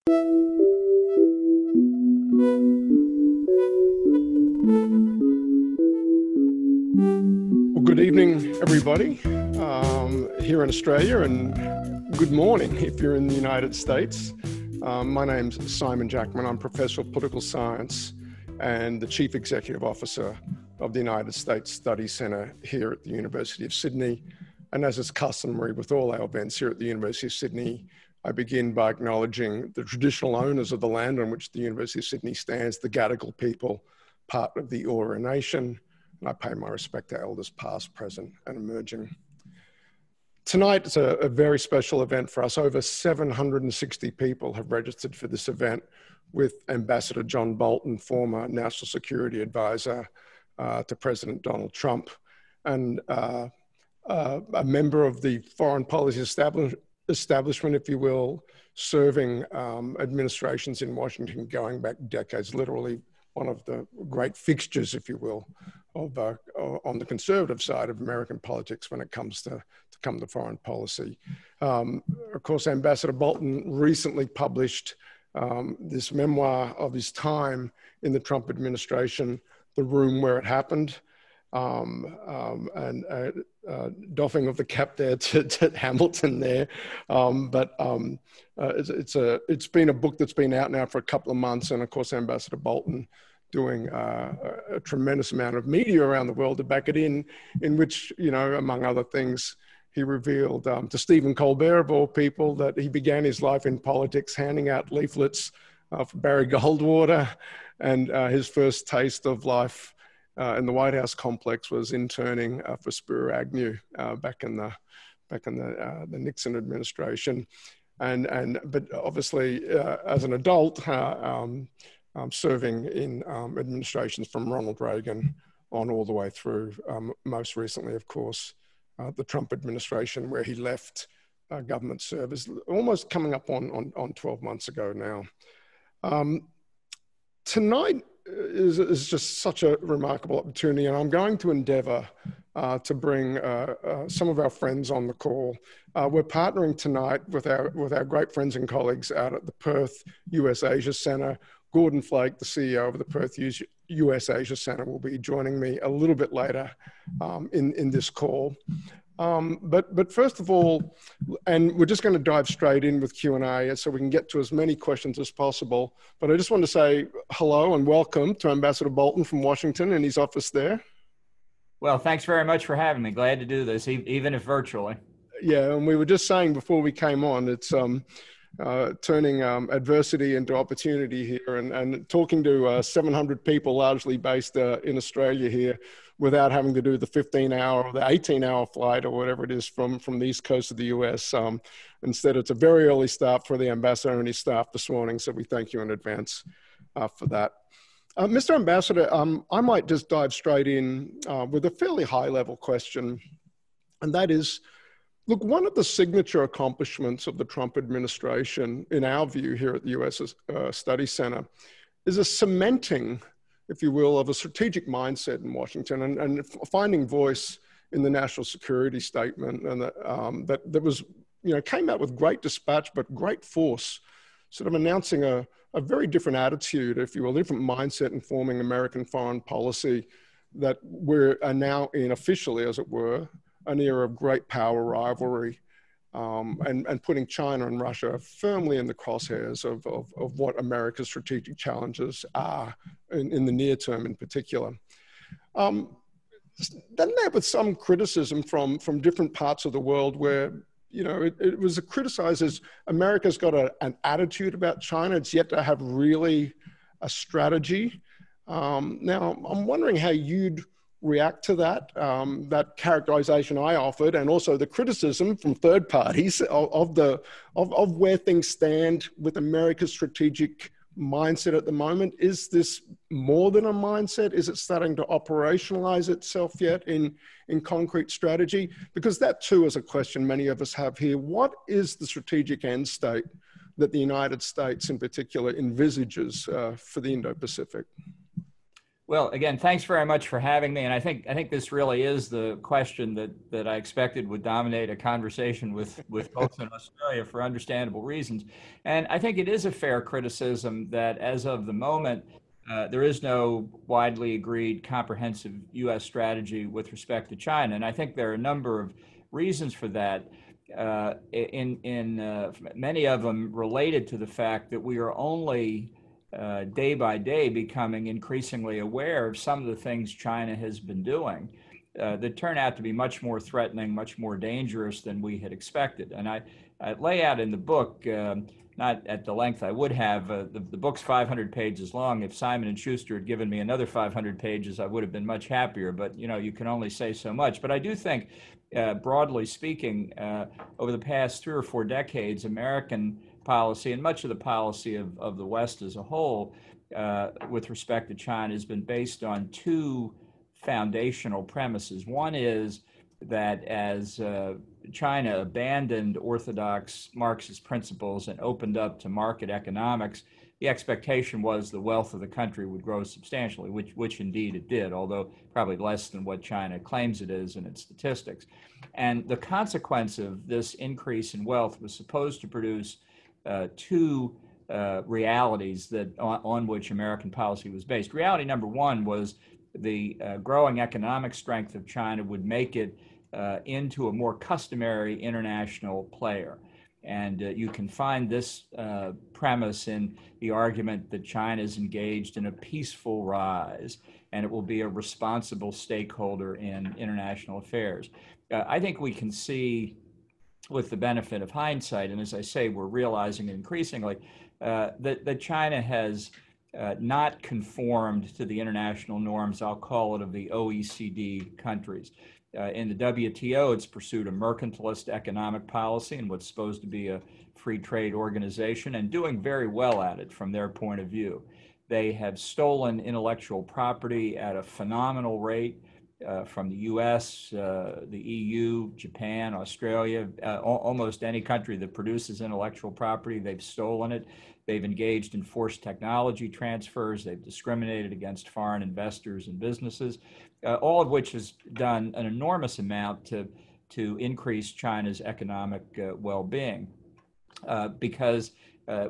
Well, good evening, everybody, here in Australia, and good morning if you're in the United States. My name's Simon Jackman. I'm Professor of Political Science and the Chief Executive Officer of the United States Study Centre here at the University of Sydney. And as is customary with all our events here at the University of Sydney, I begin by acknowledging the traditional owners of the land on which the University of Sydney stands, the Gadigal people, part of the Eora Nation. And I pay my respect to elders past, present, and emerging. Tonight is a very special event for us. Over 760 people have registered for this event with Ambassador John Bolton, former National Security Advisor to President Donald Trump, and a member of the foreign policy establishment, if you will, serving administrations in Washington going back decades, literally one of the great fixtures, if you will, of, on the conservative side of American politics when it comes to foreign policy. Of course, Ambassador Bolton recently published this memoir of his time in the Trump administration, The Room Where It Happened, and doffing of the cap there to Hamilton there. It's been a book that's been out now for a couple of months, and of course, Ambassador Bolton doing a tremendous amount of media around the world to back it in which, you know, among other things, he revealed to Stephen Colbert, of all people, that he began his life in politics handing out leaflets for Barry Goldwater, and his first taste of life in the White House complex was interning for Spiro Agnew back in the Nixon administration, but obviously as an adult, serving in administrations from Ronald Reagan on all the way through, most recently, of course, the Trump administration, where he left government service almost coming up on 12 months ago now. Tonight is just such a remarkable opportunity, and I'm going to endeavor to bring some of our friends on the call. We're partnering tonight with our great friends and colleagues out at the Perth US Asia Centre. Gordon Flake, the CEO of the Perth US Asia Centre, will be joining me a little bit later in this call. But first of all, and we're just going to dive straight in with Q&A so we can get to as many questions as possible. But I just want to say hello and welcome to Ambassador Bolton from Washington in his office there. Well, thanks very much for having me. Glad to do this, even if virtually. Yeah, and we were just saying before we came on, it's turning adversity into opportunity here, and talking to 700 people largely based in Australia here without having to do the 15-hour or the 18-hour flight or whatever it is from the east coast of the US. Instead, it's a very early start for the ambassador and his staff this morning, so we thank you in advance for that. Mr. Ambassador, I might just dive straight in with a fairly high-level question, and that is, look, one of the signature accomplishments of the Trump administration, in our view here at the US Study Center, is a cementing, if you will, of a strategic mindset in Washington, and finding voice in the national security statement, and that was, you know, came out with great dispatch, but great force, sort of announcing a very different attitude, if you will, a different mindset in forming American foreign policy, that we're now in officially, as it were, an era of great power rivalry, and putting China and Russia firmly in the crosshairs of what America's strategic challenges are in the near term in particular. Then there was some criticism from different parts of the world where, you know, it was criticized as America's got an attitude about China. It's yet to have really a strategy. Now, I'm wondering how you'd react to that, that characterization I offered, and also the criticism from third parties of where things stand with America's strategic mindset at the moment. Is this more than a mindset? Is it starting to operationalize itself yet in concrete strategy? Because that too is a question many of us have here. What is the strategic end state that the United States in particular envisages for the Indo-Pacific? Well, again, thanks very much for having me. And I think this really is the question that I expected would dominate a conversation with folks in Australia for understandable reasons. And I think it is a fair criticism that as of the moment, there is no widely agreed comprehensive U.S. strategy with respect to China. And I think there are a number of reasons for that. Many of them related to the fact that we are only day by day becoming increasingly aware of some of the things China has been doing that turn out to be much more threatening, much more dangerous than we had expected. And I lay out in the book, not at the length I would have, the book's 500 pages long. If Simon & Schuster had given me another 500 pages, I would have been much happier. But, you can only say so much. But I do think, broadly speaking, over the past 3 or 4 decades, American policy and much of the policy of the West as a whole with respect to China has been based on 2 foundational premises. One is that as China abandoned orthodox Marxist principles and opened up to market economics, the expectation was the wealth of the country would grow substantially, which indeed it did, although probably less than what China claims it is in its statistics. And the consequence of this increase in wealth was supposed to produce 2 realities that on which American policy was based. Reality number 1 was the growing economic strength of China would make it into a more customary international player. And you can find this premise in the argument that China is engaged in a peaceful rise and it will be a responsible stakeholder in international affairs. I think we can see, with the benefit of hindsight, and as I say, we're realizing increasingly, that China has not conformed to the international norms, I'll call it, of the OECD countries. In the WTO, it's pursued a mercantilist economic policy in what's supposed to be a free trade organization, and doing very well at it from their point of view. They have stolen intellectual property at a phenomenal rate from the US, the EU, Japan, Australia, almost any country that produces intellectual property, they've stolen it. They've engaged in forced technology transfers. They've discriminated against foreign investors and businesses, all of which has done an enormous amount to increase China's economic well-being. Because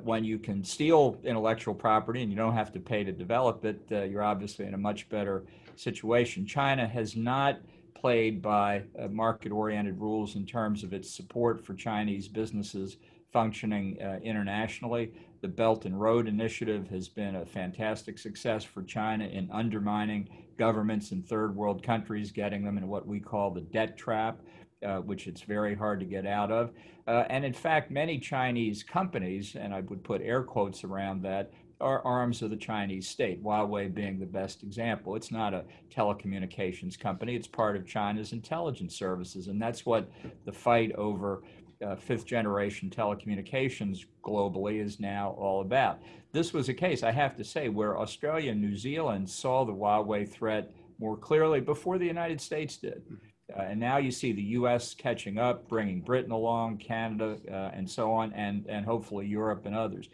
when you can steal intellectual property and you don't have to pay to develop it, you're obviously in a much better situation. China has not played by market-oriented rules in terms of its support for Chinese businesses functioning internationally. The Belt and Road Initiative has been a fantastic success for China in undermining governments in third world countries, getting them in what we call the debt trap, which it's very hard to get out of. And in fact, many Chinese companies, and I would put air quotes around that, are arms of the Chinese state, Huawei being the best example. It's not a telecommunications company. It's part of China's intelligence services. And that's what the fight over fifth generation telecommunications globally is now all about. This was a case, I have to say, where Australia and New Zealand saw the Huawei threat more clearly before the United States did. And now you see the U.S. catching up, bringing Britain along, Canada, and so on, and hopefully Europe and others.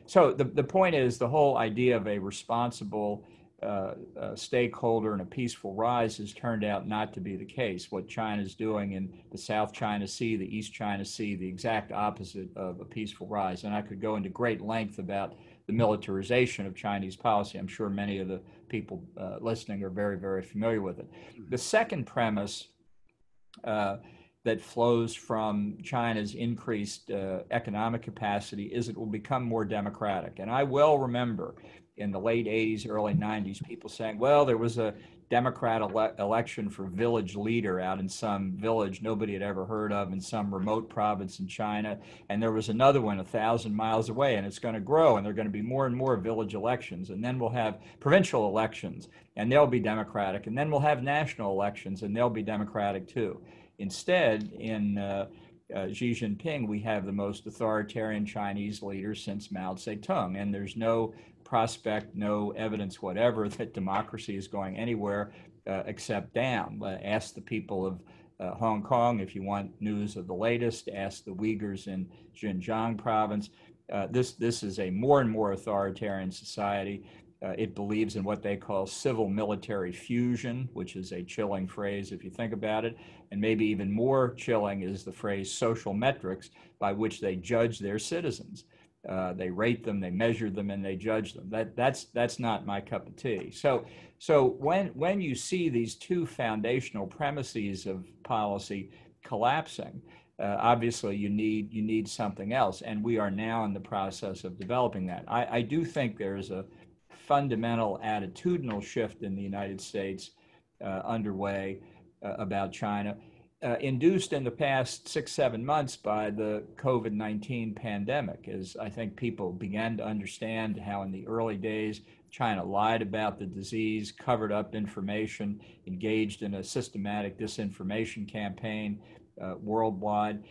So the point is, the whole idea of a responsible stakeholder and a peaceful rise has turned out not to be the case. What China is doing in the South China Sea, the East China Sea, the exact opposite of a peaceful rise. And I could go into great length about the militarization of Chinese policy. I'm sure many of the people listening are very, very familiar with it. The second premise that flows from China's increased economic capacity is it will become more democratic. And I well remember in the late 80s, early 90s, people saying, well, there was a Democrat election for village leader out in some village nobody had ever heard of in some remote province in China. And there was another one 1,000 miles away, and it's going to grow, and there are going to be more and more village elections. And then we'll have provincial elections, and they'll be Democratic. And then we'll have national elections, and they'll be Democratic too. Instead, in Xi Jinping, we have the most authoritarian Chinese leader since Mao Zedong, and there's no prospect, no evidence whatever that democracy is going anywhere except down. Ask the people of Hong Kong if you want news of the latest. Ask the Uyghurs in Xinjiang province. This is a more and more authoritarian society. It believes in what they call civil-military fusion, which is a chilling phrase if you think about it. And maybe even more chilling is the phrase social metrics by which they judge their citizens. They rate them, they measure them, and they judge them. That's not my cup of tea. So when you see these two foundational premises of policy collapsing, obviously you need something else, and we are now in the process of developing that. I do think there is a fundamental attitudinal shift in the United States underway about China, induced in the past 6-7 months by the COVID-19 pandemic, as I think people began to understand how in the early days China lied about the disease, covered up information, engaged in a systematic disinformation campaign worldwide.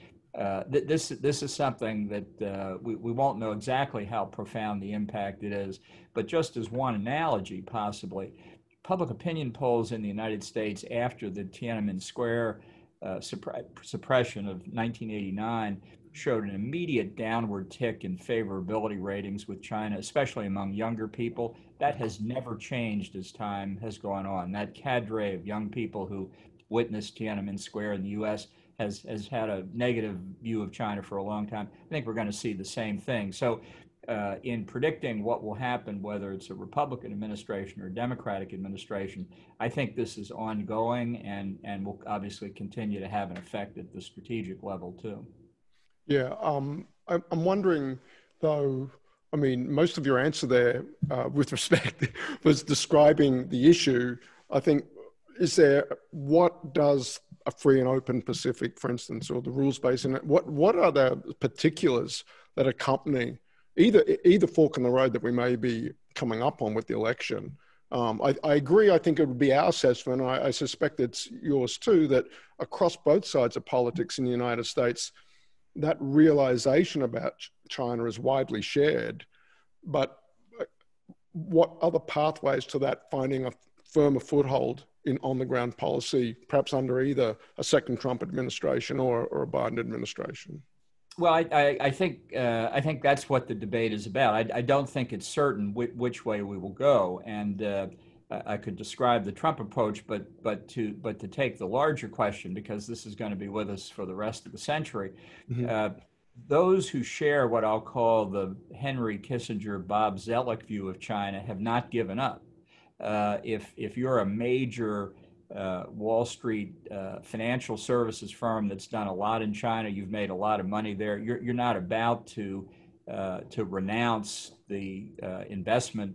This is something that we won't know exactly how profound the impact it is, but just as one analogy, possibly, public opinion polls in the United States after the Tiananmen Square suppression of 1989 showed an immediate downward tick in favorability ratings with China, especially among younger people. That has never changed as time has gone on. That cadre of young people who witnessed Tiananmen Square in the U.S. has had a negative view of China for a long time. I think we're going to see the same thing. So in predicting what will happen, whether it's a Republican administration or a Democratic administration, I think this is ongoing and will obviously continue to have an effect at the strategic level too. Yeah, I'm wondering though, I mean, most of your answer there with respect was describing the issue. I think, what does a free and open Pacific, for instance, or the rules-based, what are the particulars that accompany either fork in the road that we may be coming up on with the election? I agree. I think it would be our assessment. I suspect it's yours too, that across both sides of politics in the United States, that realization about China is widely shared. But what other pathways to that finding a firmer foothold in on-the-ground policy, perhaps under either a second Trump administration or a Biden administration? Well, I think that's what the debate is about. I don't think it's certain which way we will go, and I could describe the Trump approach, but to take the larger question, because this is going to be with us for the rest of the century. Mm-hmm. Those who share what I'll call the Henry Kissinger, Bob Zoellick view of China have not given up. If you're a major Wall Street financial services firm that's done a lot in China, you've made a lot of money there, you're not about to renounce the investment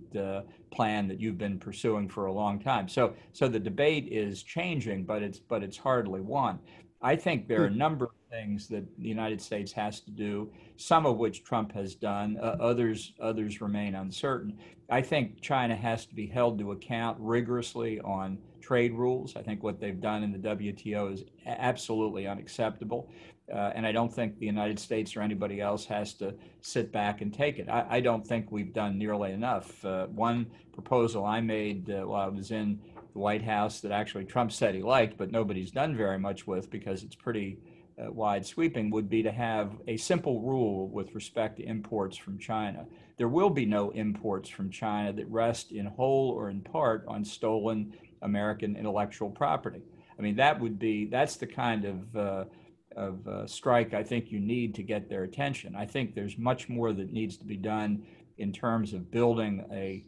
plan that you've been pursuing for a long time. So the debate is changing, but it's hardly won. I think there are a number of things that the United States has to do, some of which Trump has done, others remain uncertain. I think China has to be held to account rigorously on trade rules. I think what they've done in the WTO is absolutely unacceptable. And I don't think the United States or anybody else has to sit back and take it. I don't think we've done nearly enough. One proposal I made while I was in the White House that actually Trump said he liked, but nobody's done very much with because it's pretty wide sweeping, would be to have a simple rule with respect to imports from China. There will be no imports from China that rest in whole or in part on stolen American intellectual property. I mean, that's the kind of strike I think you need to get their attention. I think there's much more that needs to be done in terms of building a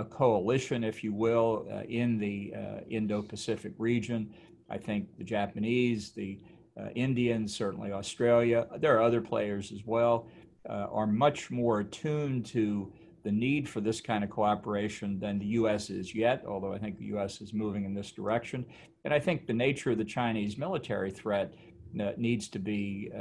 coalition, if you will, in the Indo-Pacific region. I think the Japanese, the Indians, certainly Australia, there are other players as well, are much more attuned to the need for this kind of cooperation than the U.S. is yet, although I think the U.S. is moving in this direction. And I think the nature of the Chinese military threat needs to be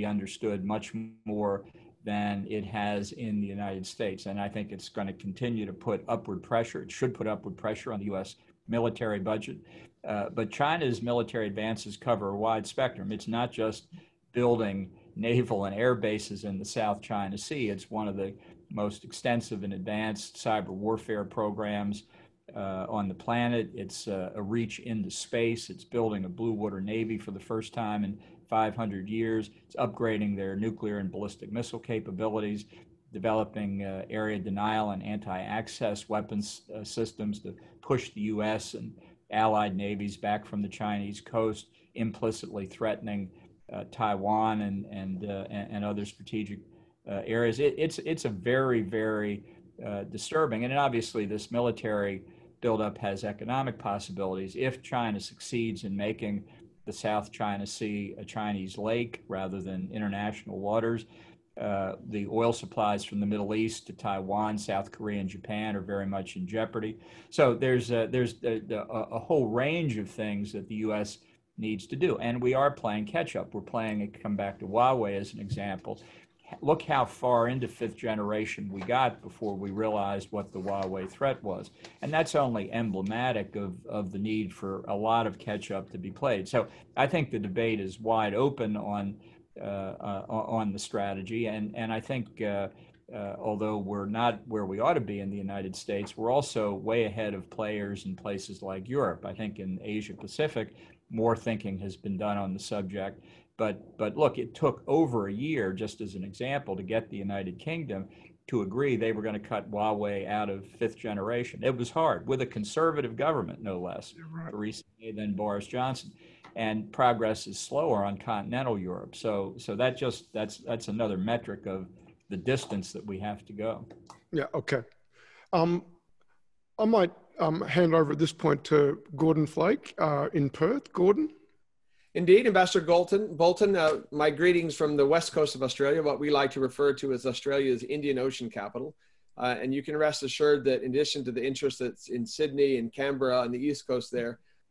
understood much more than it has in the United States. And I think it's going to continue to put upward pressure. It should put upward pressure on the U.S. military budget. But China's military advances cover a wide spectrum. It's not just building naval and air bases in the South China Sea. It's one of the most extensive and advanced cyber warfare programs on the planet. It's a reach into space. It's building a blue water navy for the first time in 500 years. It's upgrading their nuclear and ballistic missile capabilities. developing area denial and anti-access weapons systems to push the U.S. and allied navies back from the Chinese coast, implicitly threatening Taiwan and other strategic areas. It's a very, very disturbing. And obviously this military buildup has economic possibilities. If China succeeds in making the South China Sea a Chinese lake rather than international waters, the oil supplies from the Middle East to Taiwan, South Korea, and Japan are very much in jeopardy. So there's a whole range of things that the U.S. needs to do, and we are playing catch up. We're playing, come back to Huawei as an example. Look how far into fifth generation we got before we realized what the Huawei threat was. And that's only emblematic of the need for a lot of catch up to be played. So I think the debate is wide open on the strategy. And I think although we're not where we ought to be in the United States, we're also way ahead of players in places like Europe. I think in Asia Pacific, more thinking has been done on the subject. But look, it took over a year, just as an example, to get the United Kingdom to agree they were going to cut Huawei out of fifth generation. It was hard, with a conservative government, no less, Theresa May than Boris Johnson. And progress is slower on continental Europe. So that's another metric of the distance that we have to go. Yeah, okay. I might hand over at this point to Gordon Flake in Perth. Gordon? Indeed, Ambassador Bolton, my greetings from the west coast of Australia, what we like to refer to as Australia's Indian Ocean capital. And you can rest assured that in addition to the interest that's in Sydney and Canberra on the east coast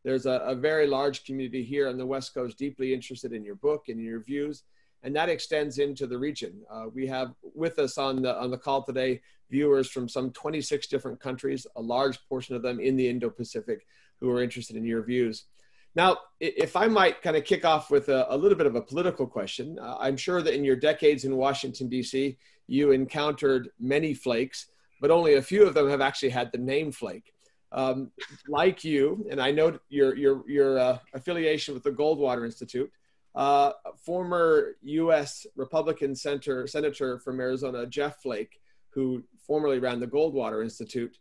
there's a very large community here on the west coast deeply interested in your book and in your views. And that extends into the region. We have with us on the call today viewers from some 26 different countries, a large portion of them in the Indo-Pacific, who are interested in your views. Now, if I might kind of kick off with a little bit of a political question, I'm sure that in your decades in Washington, D.C., you encountered many flakes, but only a few of them have actually had the name flake. Like you, and I know your affiliation with the Goldwater Institute, former U.S. Republican Senator from Arizona, Jeff Flake, who formerly ran the Goldwater Institute,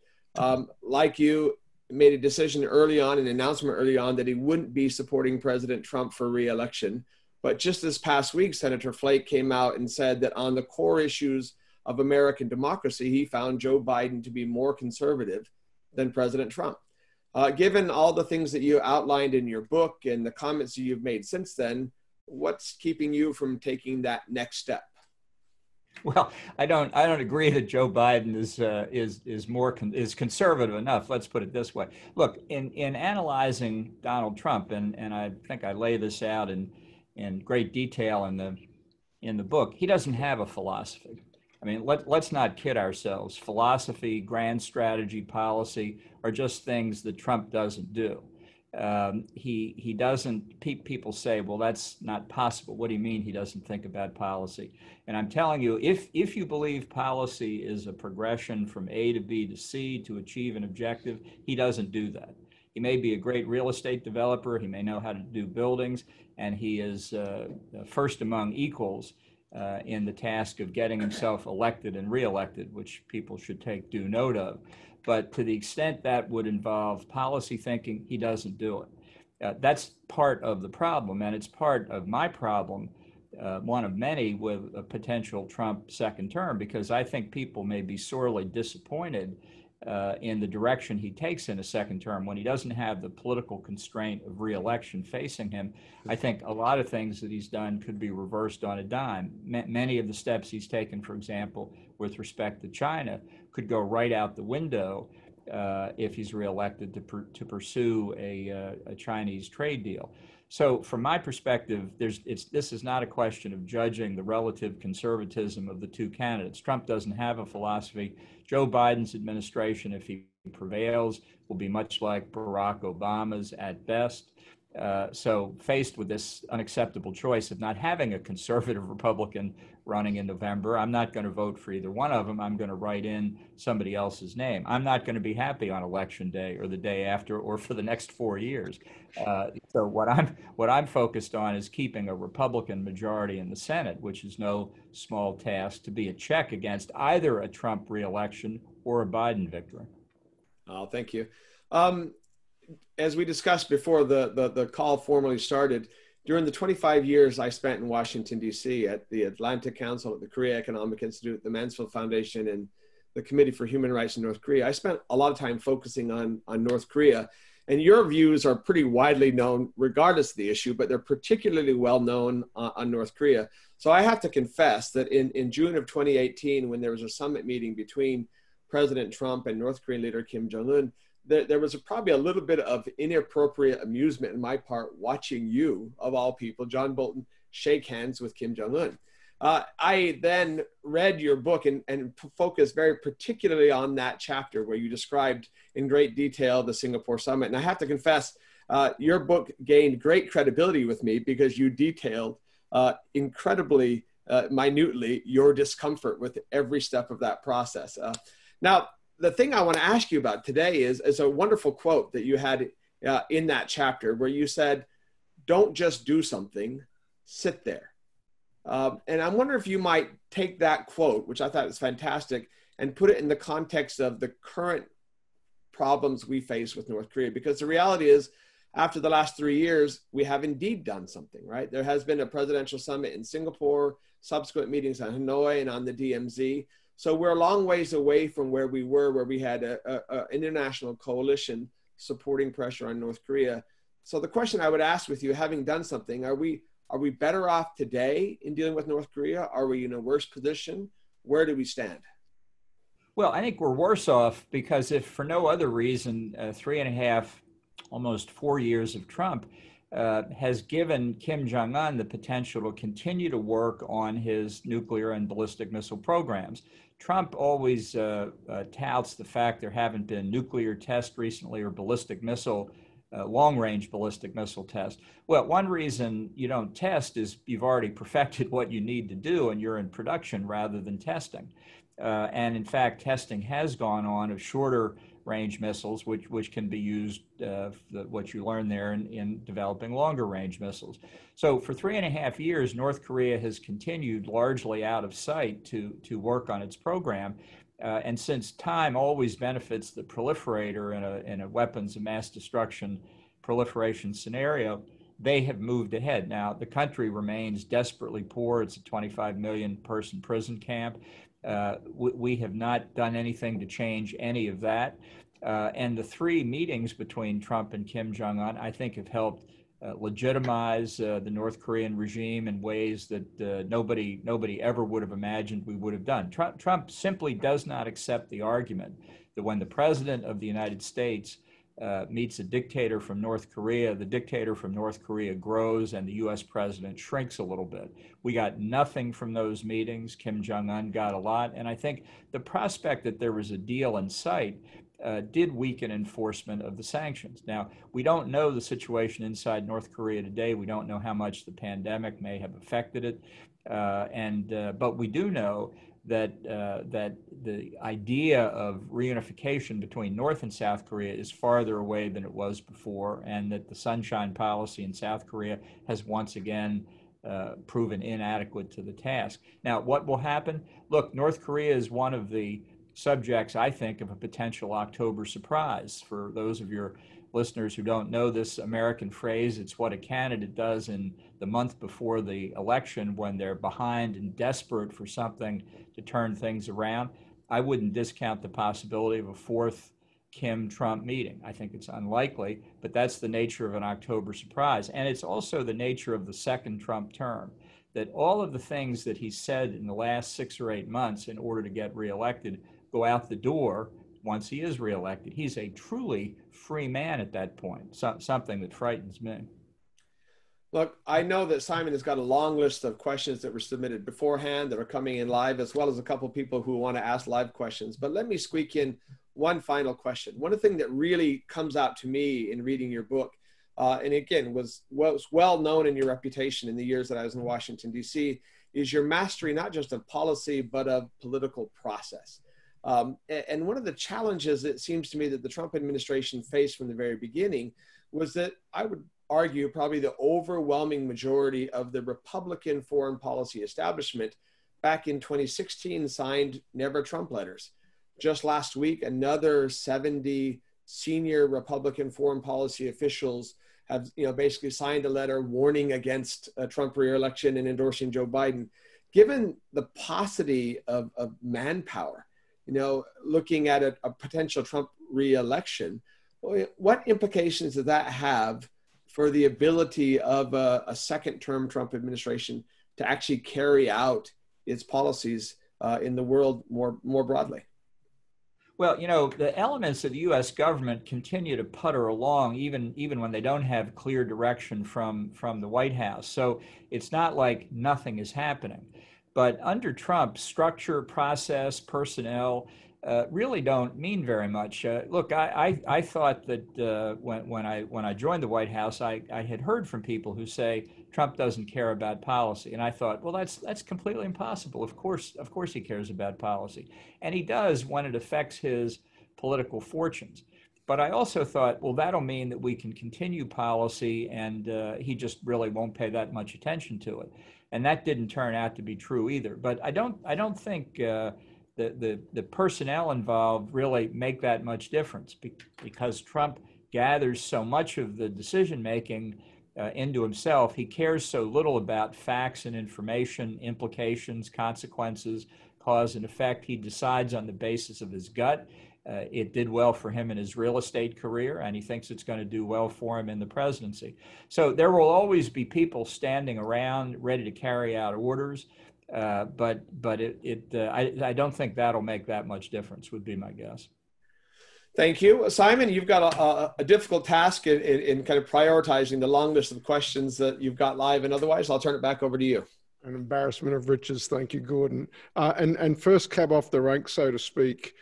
like you, made a decision early on, an announcement early on, that he wouldn't be supporting President Trump for re-election. But just this past week, Senator Flake came out and said that on the core issues of American democracy, he found Joe Biden to be more conservative than President Trump. Given all the things that you outlined in your book and the comments you've made since then, what's keeping you from taking that next step? Well, I don't agree that Joe Biden is conservative enough. Let's put it this way. Look, in analyzing Donald Trump, and I think I lay this out in great detail in the book, he doesn't have a philosophy. I mean, let's not kid ourselves. Philosophy, grand strategy, policy are just things that Trump doesn't do. He doesn't, people say, well, that's not possible. What do you mean he doesn't think about policy? And I'm telling you, if you believe policy is a progression from A to B to C to achieve an objective, he doesn't do that. He may be a great real estate developer. He may know how to do buildings, and he is first among equals in the task of getting himself elected and reelected, which people should take due note of. But to the extent that would involve policy thinking, he doesn't do it. That's part of the problem, and it's part of my problem, one of many, with a potential Trump second term, because I think people may be sorely disappointed in the direction he takes in a second term when he doesn't have the political constraint of re-election facing him. I think a lot of things that he's done could be reversed on a dime. Many of the steps he's taken, for example, with respect to China, could go right out the window if he's reelected to pursue a Chinese trade deal. So from my perspective, this is not a question of judging the relative conservatism of the two candidates. Trump doesn't have a philosophy. Joe Biden's administration, if he prevails, will be much like Barack Obama's at best. So faced with this unacceptable choice of not having a conservative Republican running in November, I'm not going to vote for either one of them. I'm going to write in somebody else's name. I'm not going to be happy on election day or the day after or for the next 4 years. So what I'm focused on is keeping a Republican majority in the Senate, which is no small task, to be a check against either a Trump reelection or a Biden victory. Oh, thank you. As we discussed before the call formally started, during the 25 years I spent in Washington, D.C. at the Atlantic Council, at the Korea Economic Institute, the Mansfield Foundation, and the Committee for Human Rights in North Korea, I spent a lot of time focusing on North Korea. And your views are pretty widely known regardless of the issue, but they're particularly well known on North Korea. So I have to confess that in June of 2018, when there was a summit meeting between President Trump and North Korean leader Kim Jong Un, there was probably a little bit of inappropriate amusement in my part watching you, of all people, John Bolton, shake hands with Kim Jong Un. I then read your book and focused very particularly on that chapter where you described in great detail the Singapore summit. And I have to confess, your book gained great credibility with me because you detailed incredibly minutely your discomfort with every step of that process. Now, the thing I want to ask you about today is a wonderful quote that you had in that chapter where you said, "Don't just do something, sit there." And I wonder if you might take that quote, which I thought was fantastic, and put it in the context of the current problems we face with North Korea. Because the reality is, after the last 3 years, we have indeed done something, right? There has been a presidential summit in Singapore, subsequent meetings in Hanoi and on the DMZ. So we're a long ways away from where we were, where we had an international coalition supporting pressure on North Korea. So the question I would ask with you, having done something, are we better off today in dealing with North Korea? Are we in a worse position? Where do we stand? Well, I think we're worse off because if for no other reason, 3.5, almost 4 years of Trump has given Kim Jong Un the potential to continue to work on his nuclear and ballistic missile programs. Trump always touts the fact there haven't been nuclear tests recently or ballistic missile, long-range ballistic missile tests. Well, one reason you don't test is you've already perfected what you need to do and you're in production rather than testing. And in fact, testing has gone on of shorter range missiles, which can be used, what you learn there in developing longer range missiles. So for 3.5 years, North Korea has continued largely out of sight to work on its program. And since time always benefits the proliferator in a weapons of mass destruction proliferation scenario, they have moved ahead. Now, the country remains desperately poor. It's a 25 million person prison camp. We have not done anything to change any of that. And the 3 meetings between Trump and Kim Jong Un, I think, have helped legitimize the North Korean regime in ways that nobody ever would have imagined we would have done. Trump simply does not accept the argument that when the president of the United States meets a dictator from North Korea, the dictator from North Korea grows and the U.S. president shrinks a little bit. We got nothing from those meetings. Kim Jong Un got a lot. And I think the prospect that there was a deal in sight did weaken enforcement of the sanctions. Now, we don't know the situation inside North Korea today. We don't know how much the pandemic may have affected it. But we do know that the idea of reunification between North and South Korea is farther away than it was before, and that the sunshine policy in South Korea has once again proven inadequate to the task. Now, what will happen? Look, North Korea is one of the subjects, I think, of a potential October surprise. For those of your listeners who don't know this American phrase, it's what a candidate does in the month before the election when they're behind and desperate for something to turn things around. I wouldn't discount the possibility of a 4th Kim-Trump meeting. I think it's unlikely, but that's the nature of an October surprise. And it's also the nature of the second Trump term, that all of the things that he said in the last 6 or 8 months in order to get reelected go out the door once he is reelected. He's a truly free man at that point, something that frightens me. Look, I know that Simon has got a long list of questions that were submitted beforehand that are coming in live, as well as a couple of people who want to ask live questions. But let me squeak in one final question. One of the things that really comes out to me in reading your book, and again, was well known in your reputation in the years that I was in Washington, D.C., is your mastery not just of policy, but of political process. And one of the challenges, it seems to me, that the Trump administration faced from the very beginning was that I would argue probably the overwhelming majority of the Republican foreign policy establishment back in 2016 signed Never Trump letters. Just last week, another 70 senior Republican foreign policy officials have basically signed a letter warning against a Trump re-election and endorsing Joe Biden. Given the paucity of manpower, looking at a potential Trump re-election, what implications does that have for the ability of a second-term Trump administration to actually carry out its policies in the world more broadly? Well, the elements of the U.S. government continue to putter along, even when they don't have clear direction from the White House. So it's not like nothing is happening. But under Trump, structure, process, personnel really don't mean very much. Look, I thought that when I joined the White House, I had heard from people who say Trump doesn't care about policy, and I thought, well, that's completely impossible. Of course he cares about policy, and he does when it affects his political fortunes. But I also thought, well, that'll mean that we can continue policy, and he just really won't pay that much attention to it, and that didn't turn out to be true either. But I don't think the personnel involved really make that much difference because Trump gathers so much of the decision making into himself. He cares so little about facts and information, implications, consequences, cause and effect. He decides on the basis of his gut. It did well for him in his real estate career, and he thinks it's going to do well for him in the presidency. So there will always be people standing around ready to carry out orders. But I don't think that'll make that much difference, would be my guess. Thank you. Simon, you've got a difficult task in kind of prioritizing the long list of questions that you've got live, and otherwise I'll turn it back over to you. An embarrassment of riches. Thank you, Gordon. And first cab off the rank, so to speak,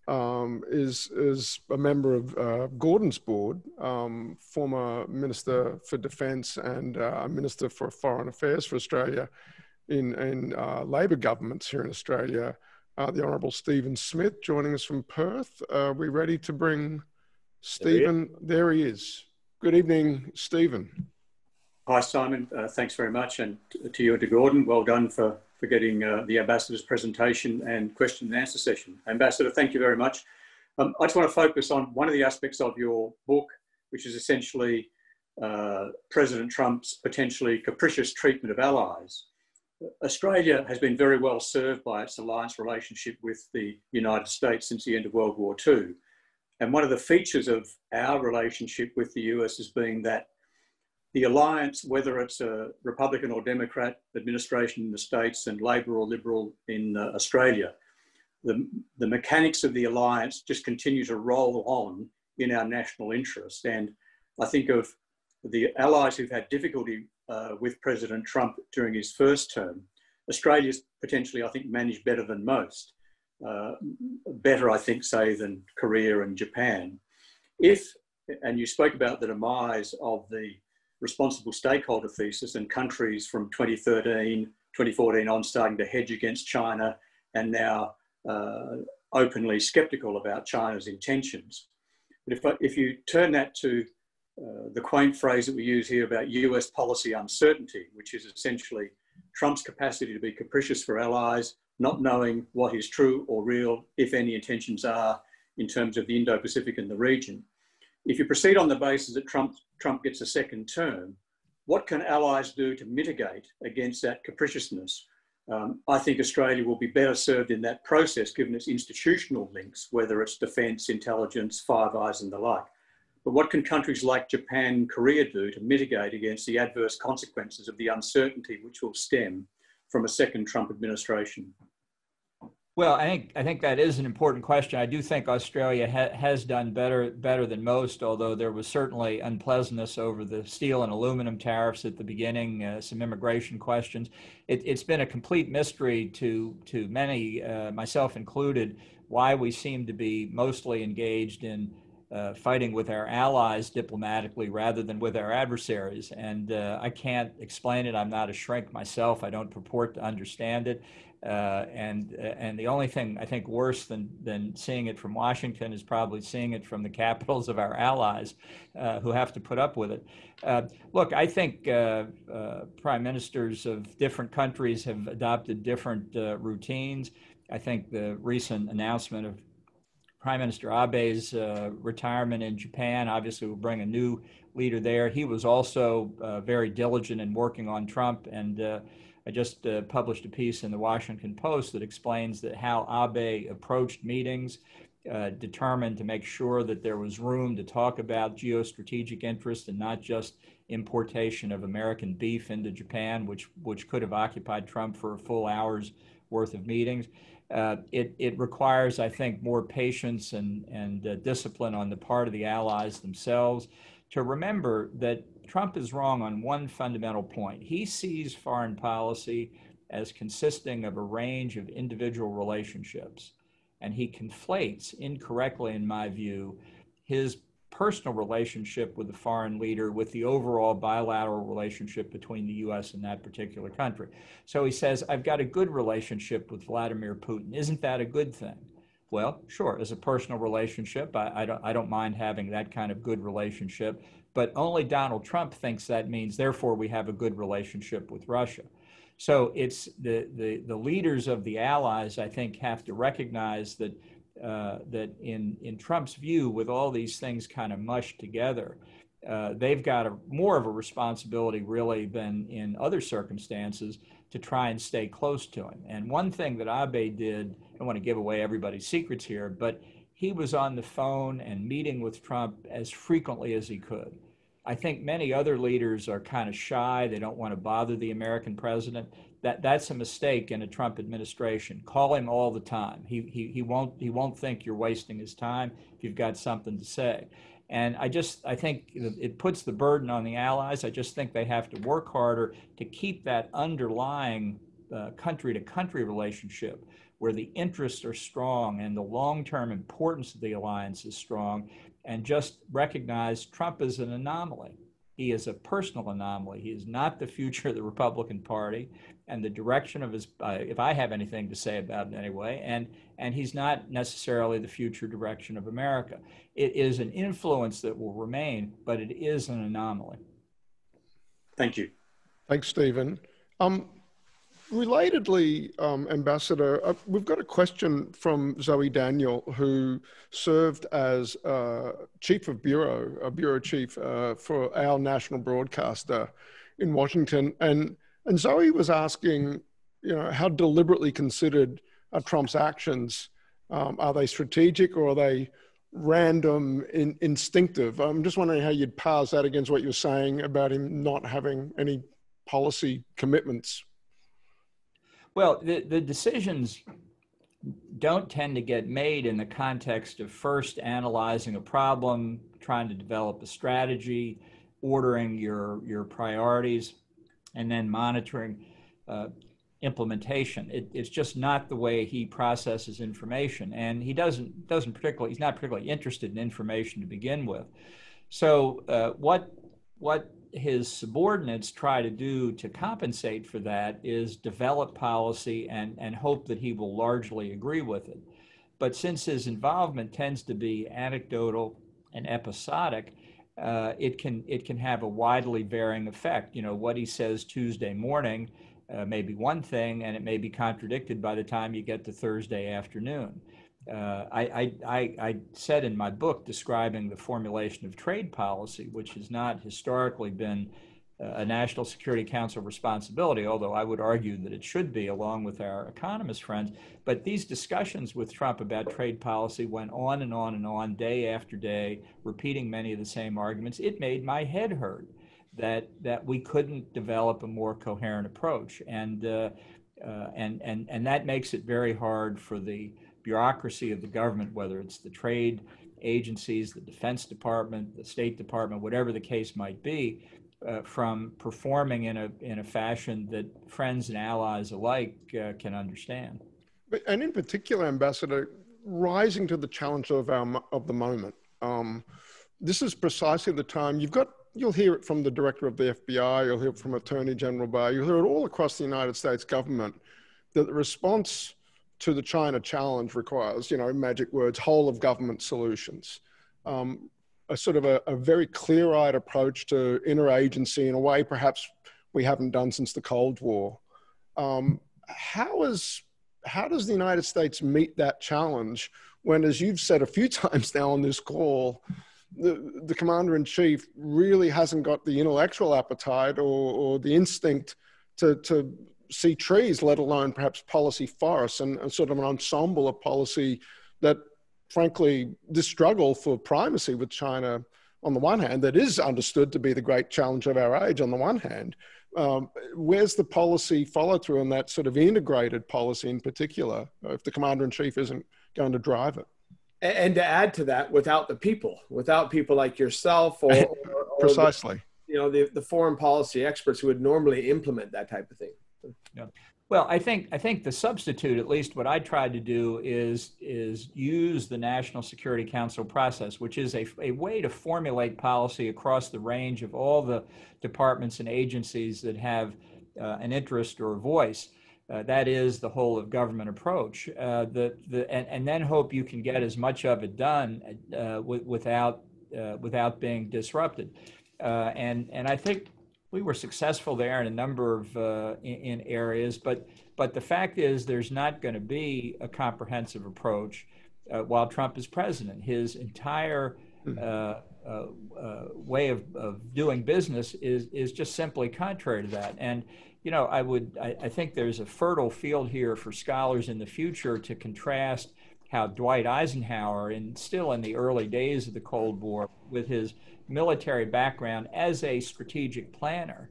is a member of Gordon's board, former Minister for Defence and Minister for Foreign Affairs for Australia in Labor governments here in Australia, the Honourable Stephen Smith, joining us from Perth. Are we ready to bring Stephen? There he is. Good evening, Stephen. Hi, Simon. Thanks very much. And to you and to Gordon, well done for getting the Ambassador's presentation and question and answer session. Ambassador, thank you very much. I just want to focus on one of the aspects of your book, which is essentially President Trump's potentially capricious treatment of allies. Australia has been very well served by its alliance relationship with the United States since the end of World War II. And one of the features of our relationship with the US has been that the alliance, whether it's a Republican or Democrat administration in the States and Labor or Liberal in Australia, the mechanics of the alliance just continue to roll on in our national interest. And I think of the allies who've had difficulty with President Trump during his first term. Australia's potentially, I think, managed better than most. Better, I think, say, than Korea and Japan. And you spoke about the demise of the responsible stakeholder thesis and countries from 2014 on starting to hedge against China and now openly skeptical about China's intentions. But if you turn that to the quaint phrase that we use here about US policy uncertainty, which is essentially Trump's capacity to be capricious for allies, not knowing what is true or real, if any intentions are, in terms of the Indo-Pacific and the region. If you proceed on the basis that Trump gets a second term, what can allies do to mitigate against that capriciousness? I think Australia will be better served in that process, given its institutional links, whether it's defence, intelligence, Five Eyes and the like. But what can countries like Japan and Korea do to mitigate against the adverse consequences of the uncertainty which will stem from a second Trump administration? Well, I think that is an important question. I do think Australia has done better than most, although there was certainly unpleasantness over the steel and aluminum tariffs at the beginning, some immigration questions. It's been a complete mystery to many, myself included, why we seem to be mostly engaged in fighting with our allies diplomatically rather than with our adversaries. And I can't explain it. I'm not a shrink myself. I don't purport to understand it. And the only thing I think worse than seeing it from Washington is probably seeing it from the capitals of our allies who have to put up with it. Look, I think prime ministers of different countries have adopted different routines. I think the recent announcement of Prime Minister Abe's retirement in Japan obviously will bring a new leader there. He was also very diligent in working on Trump, and I just published a piece in the Washington Post that explains that how Abe approached meetings, determined to make sure that there was room to talk about geostrategic interests and not just importation of American beef into Japan, which could have occupied Trump for a full hour's worth of meetings. It requires, I think, more patience and discipline on the part of the allies themselves to remember that Trump is wrong on one fundamental point. He sees foreign policy as consisting of a range of individual relationships, and he conflates incorrectly, in my view, his personal relationship with the foreign leader with the overall bilateral relationship between the U.S. and that particular country. So he says, I've got a good relationship with Vladimir Putin. Isn't that a good thing? Well, sure, as a personal relationship, I don't mind having that kind of good relationship, but only Donald Trump thinks that means, therefore, we have a good relationship with Russia. So it's the leaders of the allies, I think, have to recognize that that in Trump's view, with all these things kind of mushed together, they've got more of a responsibility really than in other circumstances to try and stay close to him. And one thing that Abe did, I don't want to give away everybody's secrets here, but he was on the phone and meeting with Trump as frequently as he could. I think many other leaders are kind of shy. They don't want to bother the American president. That's a mistake in a Trump administration. Call him all the time. He won't think you're wasting his time if you've got something to say. And I think it puts the burden on the allies. I just think they have to work harder to keep that underlying country-to-country relationship where the interests are strong and the long-term importance of the alliance is strong, and just recognize Trump is an anomaly. He is a personal anomaly. He is not the future of the Republican Party and the direction of his, if I have anything to say about it anyway, and he's not necessarily the future direction of America. It is an influence that will remain, but it is an anomaly. Thank you. Thanks, Stephen. Relatedly, Ambassador, we've got a question from Zoe Daniel, who served as chief of bureau, a bureau chief for our national broadcaster in Washington. And Zoe was asking, how deliberately considered are Trump's actions? Are they strategic or are they random, instinctive? I'm just wondering how you'd parse that against what you're saying about him not having any policy commitments. Well, the decisions don't tend to get made in the context of first analyzing a problem, trying to develop a strategy, ordering your priorities, and then monitoring implementation. It's just not the way he processes information, and he's not particularly interested in information to begin with. So what his subordinates try to do to compensate for that is develop policy and hope that he will largely agree with it. But since his involvement tends to be anecdotal and episodic, it can have a widely varying effect. What he says Tuesday morning may be one thing, and it may be contradicted by the time you get to Thursday afternoon. I said in my book describing the formulation of trade policy, which has not historically been a National Security Council responsibility, although I would argue that it should be along with our economist friends. But these discussions with Trump about trade policy went on and on and on, day after day, repeating many of the same arguments. It made my head hurt that we couldn't develop a more coherent approach. And that makes it very hard for the bureaucracy of the government, whether it's the trade agencies, the Defense Department, the State Department, whatever the case might be, from performing in a fashion that friends and allies alike can understand. And in particular, Ambassador, rising to the challenge of the moment. this is precisely the time you'll hear it from the director of the FBI, you'll hear it from Attorney General Barr, you'll hear it all across the United States government, that the response to the China challenge requires, magic words, whole of government solutions. A sort of a very clear-eyed approach to interagency in a way perhaps we haven't done since the Cold War. How does the United States meet that challenge when, as you've said a few times now on this call, the commander-in-chief really hasn't got the intellectual appetite or the instinct to see trees, let alone perhaps policy forests and sort of an ensemble of policy that, frankly, this struggle for primacy with China on the one hand, that is understood to be the great challenge of our age on the one hand, where's the policy follow through on that sort of integrated policy in particular, if the commander-in-chief isn't going to drive it? And to add to that, without people like yourself or precisely, the foreign policy experts who would normally implement that type of thing. Yeah. Well, I think the substitute, at least what I tried to do, is use the National Security Council process, which is a way to formulate policy across the range of all the departments and agencies that have an interest or a voice. That is the whole of government approach. And then hope you can get as much of it done without being disrupted. And I think we were successful there in a number of in areas, but the fact is there's not going to be a comprehensive approach while Trump is president. His entire way of doing business is just simply contrary to that. And I think there's a fertile field here for scholars in the future to contrast how Dwight Eisenhower, still in the early days of the Cold War, with his military background as a strategic planner,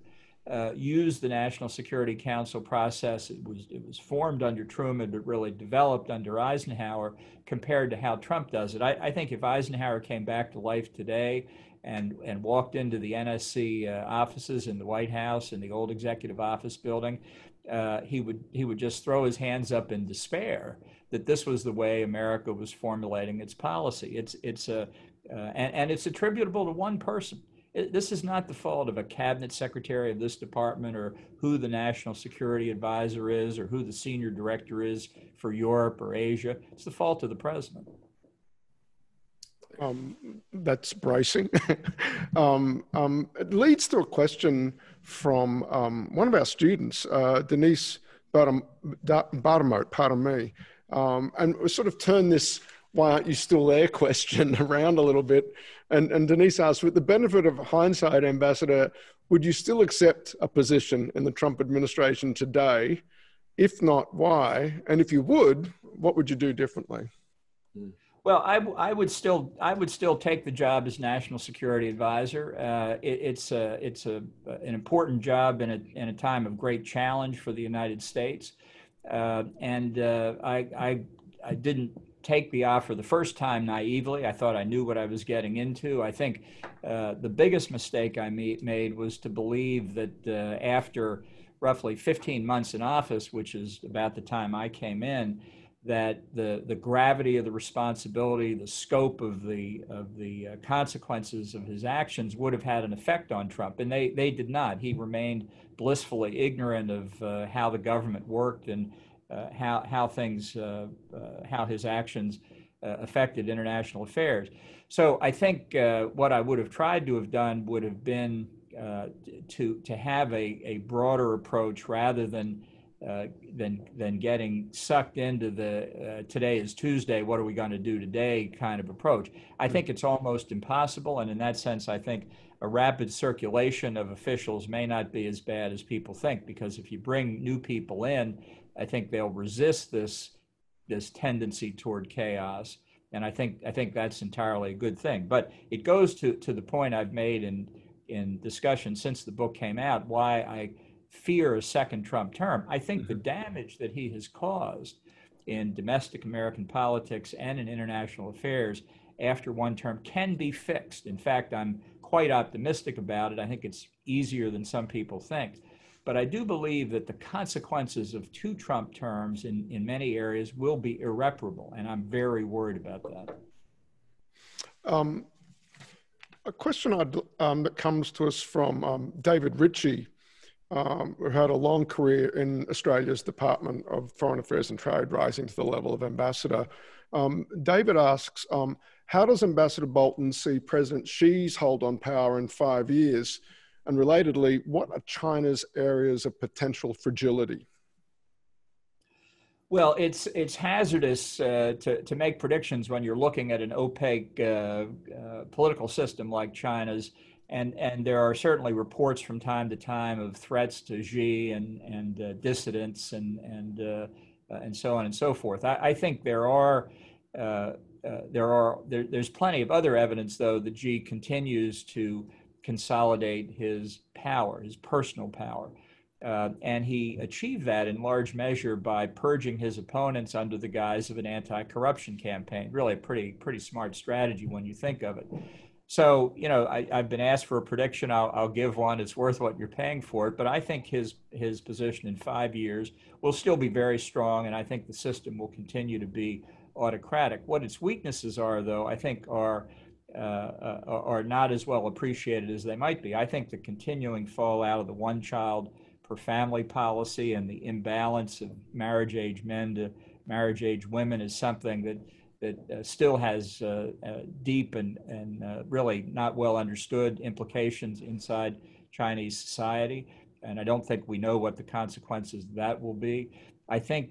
used the National Security Council process. It was formed under Truman, but really developed under Eisenhower, compared to how Trump does it. I think if Eisenhower came back to life today and walked into the NSC offices in the White House, in the old executive office building, he would just throw his hands up in despair that this was the way America was formulating its policy. And it's attributable to one person. This is not the fault of a cabinet secretary of this department or who the national security advisor is or who the senior director is for Europe or Asia. It's the fault of the president. That's bracing. It leads to a question from one of our students, Denise Bartimot, pardon me. And we sort of turn this "why aren't you still there" question around a little bit. And Denise asked, with the benefit of hindsight, Ambassador, would you still accept a position in the Trump administration today? If not, why? And if you would, what would you do differently? Well, I would still take the job as national security advisor. It's an important job in a time of great challenge for the United States. I didn't take the offer the first time naively. I thought I knew what I was getting into. I think the biggest mistake I made was to believe that after roughly 15 months in office, which is about the time I came in, that the gravity of the responsibility, the scope of the consequences of his actions would have had an effect on Trump, and they did not. He remained blissfully ignorant of how the government worked and how his actions affected international affairs. So I think what I would have tried to have done would have been to have a broader approach rather than getting sucked into the today is Tuesday, what are we going to do today kind of approach. I think it's almost impossible, and in that sense I think a rapid circulation of officials may not be as bad as people think, because if you bring new people in, I think they'll resist this tendency toward chaos, and I think that's entirely a good thing. But it goes to the point I've made in discussion since the book came out, why I fear a second Trump term. I think the damage that he has caused in domestic American politics and in international affairs after one term can be fixed. In fact, I'm quite optimistic about it. I think it's easier than some people think. But I do believe that the consequences of two Trump terms in many areas will be irreparable, and I'm very worried about that. A question that comes to us from David Ritchie, who had a long career in Australia's Department of Foreign Affairs and Trade, rising to the level of ambassador. David asks, how does Ambassador Bolton see President Xi's hold on power in 5 years? And relatedly, what are China's areas of potential fragility? Well, it's hazardous to make predictions when you're looking at an opaque political system like China's, and there are certainly reports from time to time of threats to Xi and dissidents and so on and so forth. I think there's plenty of other evidence, though, that Xi continues to consolidate his power, his personal power. And he achieved that in large measure by purging his opponents under the guise of an anti-corruption campaign. Really a pretty smart strategy when you think of it. So, you know, I've been asked for a prediction. I'll give one. It's worth what you're paying for it. But I think his position in 5 years will still be very strong, and I think the system will continue to be autocratic. What its weaknesses are, though, I think are not as well appreciated as they might be. I think the continuing fallout of the one-child per family policy and the imbalance of marriage-age men to marriage-age women is something that still has deep and really not well understood implications inside Chinese society. And I don't think we know what the consequences of that will be. I think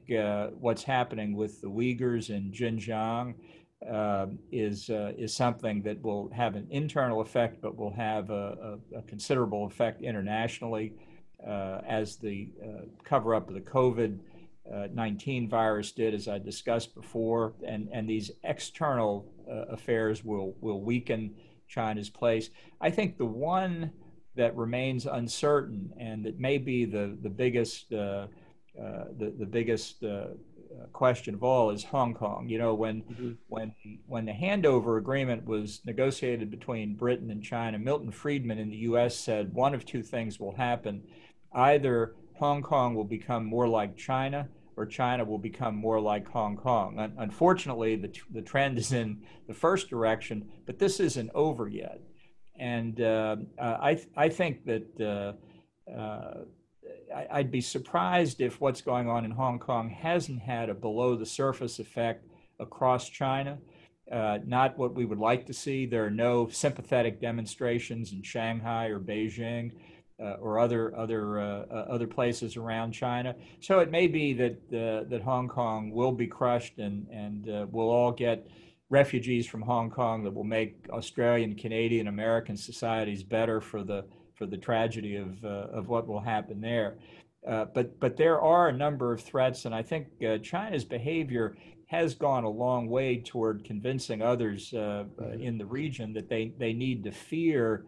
what's happening with the Uyghurs in Xinjiang is something that will have an internal effect, but will have a considerable effect internationally. As the cover-up of the COVID-19 virus did, as I discussed before, and these external affairs will weaken China's place. I think the one that remains uncertain and that may be the biggest question of all is Hong Kong. You know, when the handover agreement was negotiated between Britain and China, Milton Friedman in the U.S. said one of two things will happen. Either Hong Kong will become more like China, or China will become more like Hong Kong. Unfortunately, the trend is in the first direction, but this isn't over yet. And I think that I'd be surprised if what's going on in Hong Kong hasn't had a below-the-surface effect across China. Not what we would like to see. There are no sympathetic demonstrations in Shanghai or Beijing or other places around China. So it may be that Hong Kong will be crushed, and we'll all get refugees from Hong Kong that will make Australian, Canadian, American societies better for the tragedy of what will happen there. But there are a number of threats, and I think China's behavior has gone a long way toward convincing others in the region that they need to fear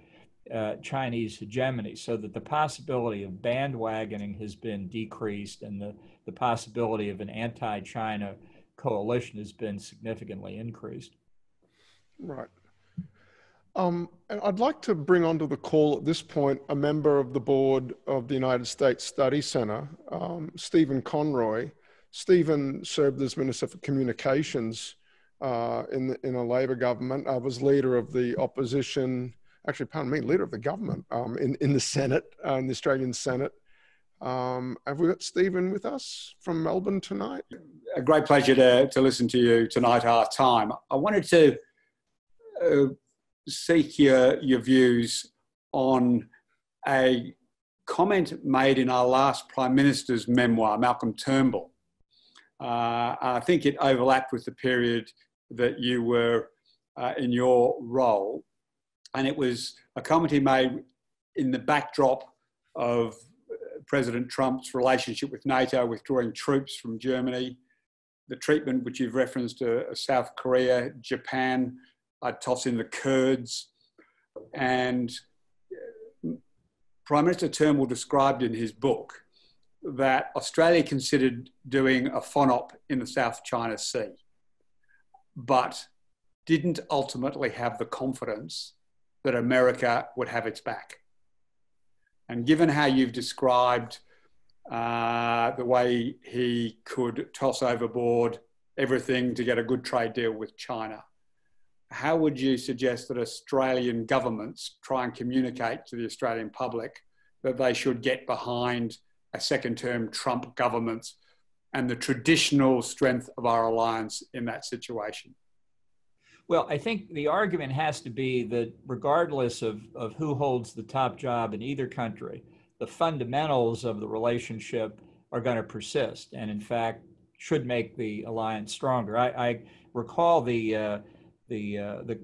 Chinese hegemony, so that the possibility of bandwagoning has been decreased, and the possibility of an anti-China coalition has been significantly increased. Right. And I'd like to bring onto the call at this point a member of the board of the United States Study Center, Stephen Conroy. Stephen served as Minister for Communications in a Labor government. I was leader of the opposition, actually, pardon me, leader of the government in the Senate, in the Australian Senate. Have we got Stephen with us from Melbourne tonight? A great pleasure to listen to you tonight, our time. I wanted to seek your views on a comment made in our last Prime Minister's memoir, Malcolm Turnbull. I think it overlapped with the period that you were in your role, and it was a comment he made in the backdrop of President Trump's relationship with NATO, withdrawing troops from Germany, the treatment which you've referenced to South Korea, Japan. I'd toss in the Kurds. And Prime Minister Turnbull described in his book that Australia considered doing a FONOP in the South China Sea, but didn't ultimately have the confidence that America would have its back. And given how you've described the way he could toss overboard everything to get a good trade deal with China, how would you suggest that Australian governments try and communicate to the Australian public that they should get behind a second-term Trump government and the traditional strength of our alliance in that situation? Well, I think the argument has to be that regardless of who holds the top job in either country, the fundamentals of the relationship are going to persist and, in fact, should make the alliance stronger. I recall the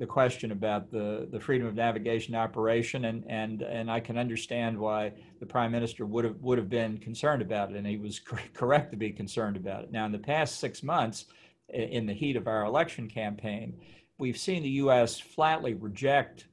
question about the freedom of navigation operation, and I can understand why the Prime Minister would have been concerned about it, and he was correct to be concerned about it. Now, in the past 6 months, in the heat of our election campaign, we've seen the U.S. flatly reject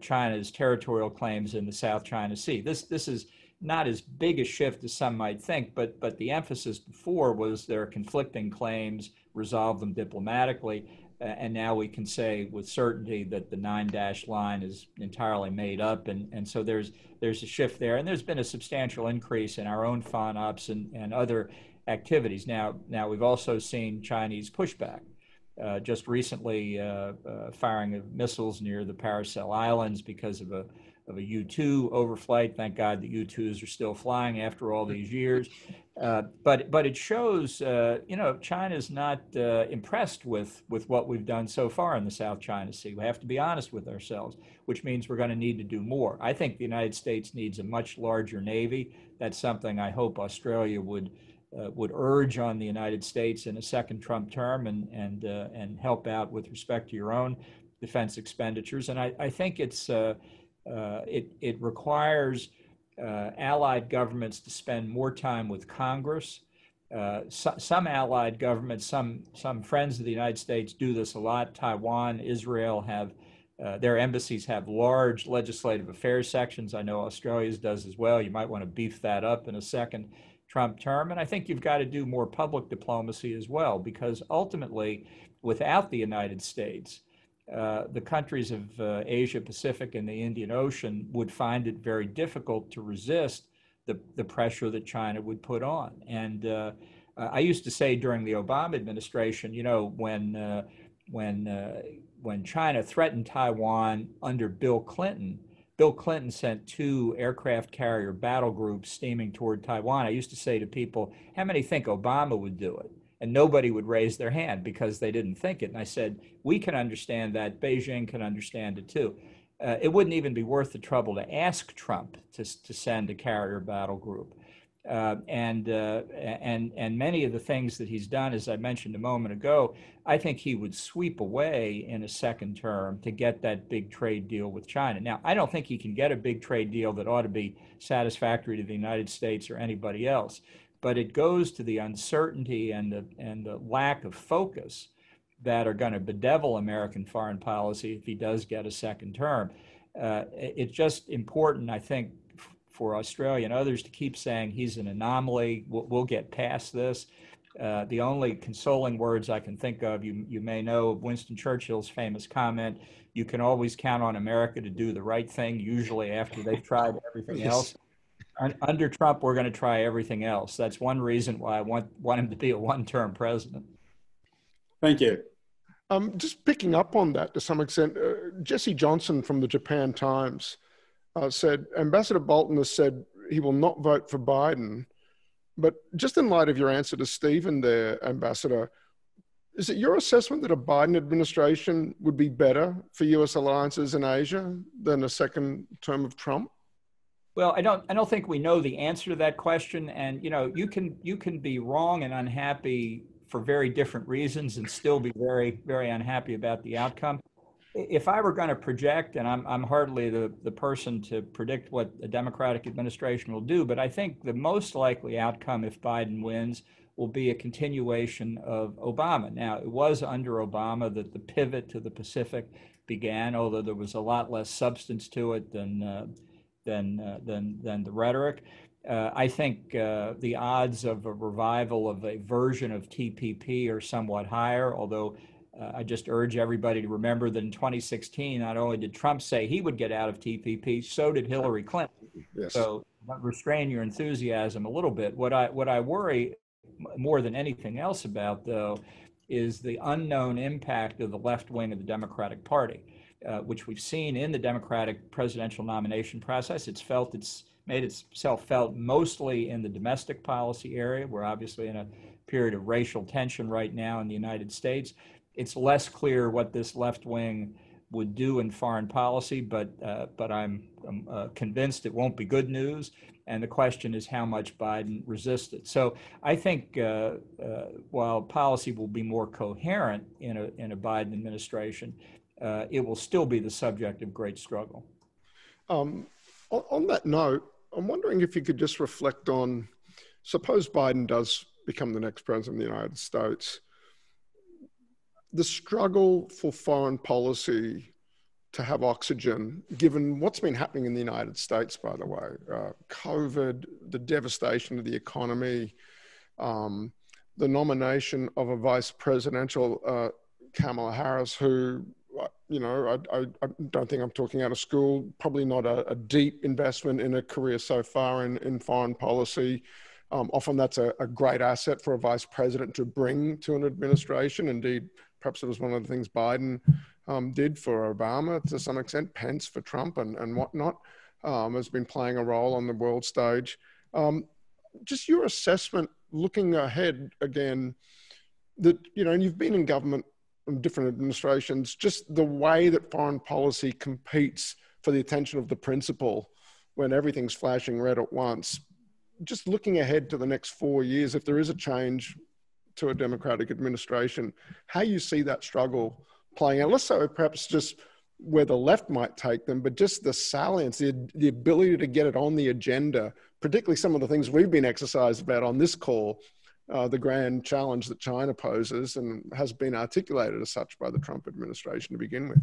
China's territorial claims in the South China Sea. This is not as big a shift as some might think, but the emphasis before was there are conflicting claims, resolve them diplomatically, and now we can say with certainty that the 9-dash line is entirely made up, and so there's a shift there, and there's been a substantial increase in our own FONOPs and other activities. Now we've also seen Chinese pushback. Just recently firing of missiles near the Paracel Islands because of a U-2 overflight. Thank God the U-2s are still flying after all these years. But it shows, China's not impressed with what we've done so far in the South China Sea. We have to be honest with ourselves, which means we're going to need to do more. I think the United States needs a much larger Navy. That's something I hope Australia would urge on the United States in a second Trump term and help out with respect to your own defense expenditures. And I think it requires allied governments to spend more time with Congress. Some allied governments, some friends of the United States do this a lot. Taiwan, Israel have their embassies have large legislative affairs sections. I know Australia's does as well. You might want to beef that up in a second Trump term. And I think you've got to do more public diplomacy as well, because ultimately, without the United States, the countries of Asia Pacific and the Indian Ocean would find it very difficult to resist the pressure that China would put on. And I used to say during the Obama administration, when China threatened Taiwan under Bill Clinton sent 2 aircraft carrier battle groups steaming toward Taiwan. I used to say to people, how many think Obama would do it? And nobody would raise their hand because they didn't think it. And I said, we can understand that. Beijing can understand it too. It wouldn't even be worth the trouble to ask Trump to send a carrier battle group. And many of the things that he's done, as I mentioned a moment ago, I think he would sweep away in a second term to get that big trade deal with China. Now, I don't think he can get a big trade deal that ought to be satisfactory to the United States or anybody else, but it goes to the uncertainty and the lack of focus that are going to bedevil American foreign policy if he does get a second term. It's just important, I think, for Australia and others to keep saying he's an anomaly. We'll get past this. The only consoling words I can think of, you may know Winston Churchill's famous comment, you can always count on America to do the right thing, usually after they've tried everything else. Under Trump, we're going to try everything else. That's one reason why I want him to be a one-term president. Thank you. Just picking up on that to some extent, Jesse Johnson from the Japan Times said, Ambassador Bolton has said he will not vote for Biden. But just in light of your answer to Stephen there, Ambassador, is it your assessment that a Biden administration would be better for U.S. alliances in Asia than a second term of Trump? Well, I don't think we know the answer to that question. And, you can be wrong and unhappy for very different reasons and still be very, very unhappy about the outcome. If I were going to project, and I'm hardly the person to predict what a Democratic administration will do, but I think the most likely outcome if Biden wins will be a continuation of Obama. Now, it was under Obama that the pivot to the Pacific began, although there was a lot less substance to it than the rhetoric. I think the odds of a revival of a version of TPP are somewhat higher, although I just urge everybody to remember that in 2016, not only did Trump say he would get out of TPP, so did Hillary Clinton. Yes. So restrain your enthusiasm a little bit. What I worry more than anything else about, though, is the unknown impact of the left wing of the Democratic Party, which we've seen in the Democratic presidential nomination process. It's made itself felt mostly in the domestic policy area. We're obviously in a period of racial tension right now in the United States. It's less clear what this left wing would do in foreign policy, but I'm convinced it won't be good news. And the question is how much Biden resists it. So I think while policy will be more coherent in a Biden administration, it will still be the subject of great struggle. On that note, I'm wondering if you could just reflect on, suppose Biden does become the next president of the United States, the struggle for foreign policy to have oxygen, given what's been happening in the United States, by the way, COVID, the devastation of the economy, the nomination of a vice presidential, Kamala Harris, who, you know, I don't think I'm talking out of school, probably not a deep investment in a career so far in foreign policy. Often that's a great asset for a vice president to bring to an administration. Indeed, perhaps it was one of the things Biden did for Obama to some extent, Pence for Trump and whatnot, has been playing a role on the world stage. Just your assessment, looking ahead again, that, you know, and you've been in government in different administrations, just the way that foreign policy competes for the attention of the principal when everything's flashing red at once. Just looking ahead to the next 4 years, if there is a change to a Democratic administration, how you see that struggle playing out, less so perhaps just where the left might take them, but just the salience, the ability to get it on the agenda, particularly some of the things we've been exercised about on this call, the grand challenge that China poses and has been articulated as such by the Trump administration to begin with.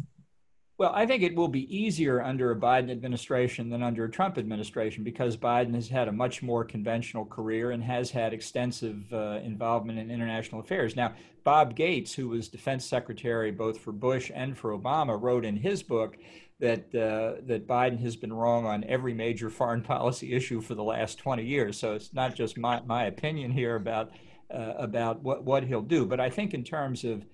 Well, I think it will be easier under a Biden administration than under a Trump administration because Biden has had a much more conventional career and has had extensive involvement in international affairs. Now, Bob Gates, who was defense secretary both for Bush and for Obama, wrote in his book that Biden has been wrong on every major foreign policy issue for the last 20 years. So it's not just my opinion here about what he'll do. But I think in terms of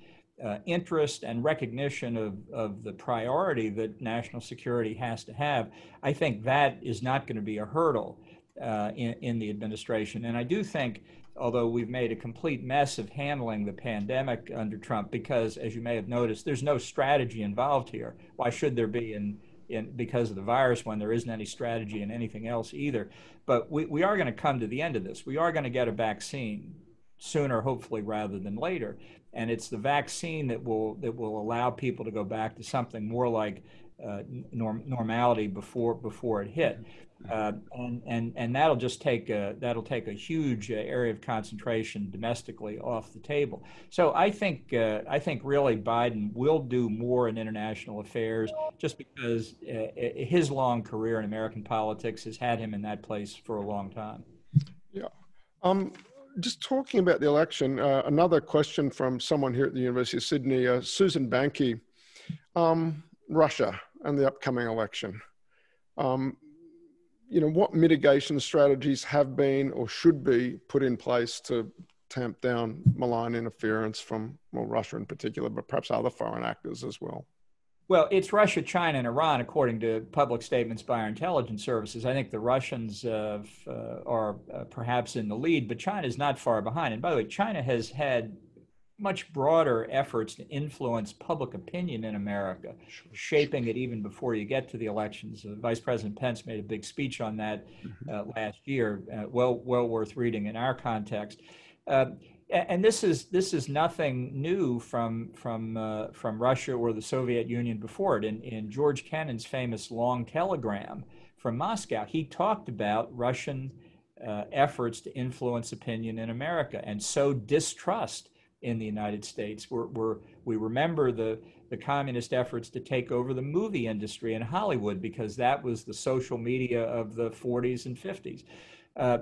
interest and recognition of the priority that national security has to have, I think that is not going to be a hurdle in the administration. And I do think, although we've made a complete mess of handling the pandemic under Trump, because as you may have noticed, there's no strategy involved here. Why should there be because of the virus when there isn't any strategy in anything else either? But we are going to come to the end of this. We are going to get a vaccine sooner, hopefully, rather than later. And it's the vaccine that will allow people to go back to something more like normality before it hit, and that'll just take a huge area of concentration domestically off the table. So I think really Biden will do more in international affairs just because his long career in American politics has had him in that place for a long time. Yeah. Just talking about the election, another question from someone here at the University of Sydney, Susan Banky, Russia and the upcoming election. You know, what mitigation strategies have been or should be put in place to tamp down malign interference from, well, Russia in particular, but perhaps other foreign actors as well? Well, it's Russia, China, and Iran, according to public statements by our intelligence services. I think the Russians are perhaps in the lead, but China is not far behind. And by the way, China has had much broader efforts to influence public opinion in America, shaping it even before you get to the elections. Vice President Pence made a big speech on that last year, well worth reading in our context. And this is nothing new from Russia or the Soviet Union before it. In George Kennan's famous long telegram from Moscow, he talked about Russian efforts to influence opinion in America and sow distrust in the United States. We remember the communist efforts to take over the movie industry in Hollywood because that was the social media of the 40s and 50s.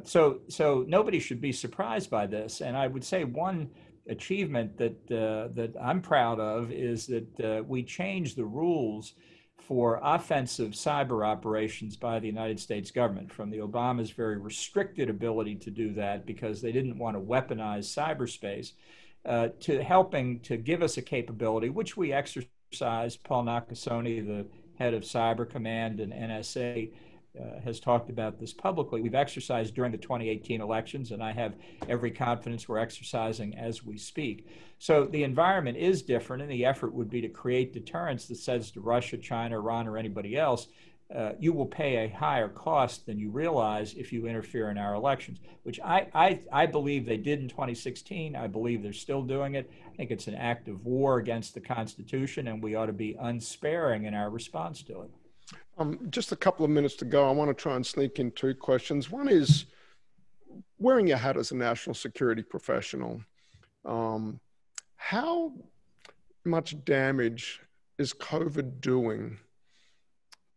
So nobody should be surprised by this. And I would say one achievement that I'm proud of is that we changed the rules for offensive cyber operations by the United States government from the Obama's very restricted ability to do that because they didn't want to weaponize cyberspace. to helping to give us a capability, which we exercise. Paul Nakasone, the head of Cyber Command and NSA, has talked about this publicly. We've exercised during the 2018 elections, and I have every confidence we're exercising as we speak. So the environment is different, and the effort would be to create deterrence that says to Russia, China, Iran, or anybody else, you will pay a higher cost than you realize if you interfere in our elections, which I believe they did in 2016. I believe they're still doing it. I think it's an act of war against the Constitution, and we ought to be unsparing in our response to it. Just a couple of minutes to go. I want to try and sneak in two questions. One is, wearing your hat as a national security professional, how much damage is COVID doing